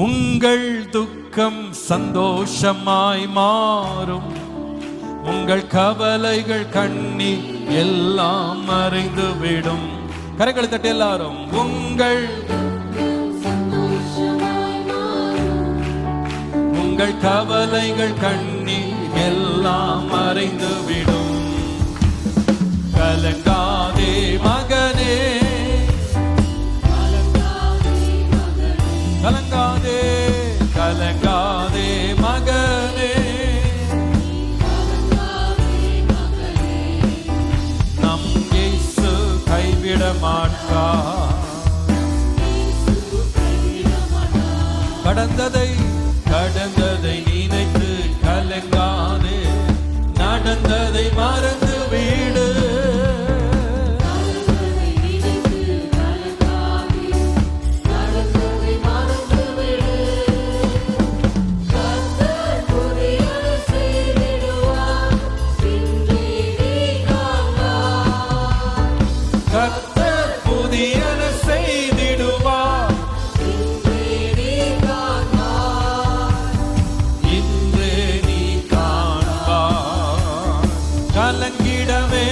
உங்கள் துக்கம் சந்தோஷமாய் மாறும், உங்கள் கவலைகள் கண்ணீர் எல்லாம் மறைந்துவிடும். கரைகளை தட்டி எல்லாரும். உங்கள் கவலைகள் கண்ணீர் எல்லாம் மறைந்துவிடும். கலங்காதே மகனே, கலங்காதே கலங்காதே மகனே, நம் இயேசு கைவிட மாட்டார். கடந்ததை நினைத்து கலங்காதே, நடந்ததை மறந்து விடு. கர்த்தர் புதியன செய்திடுவார், இன்றே நீ காண்பாய். கலங்கிடவே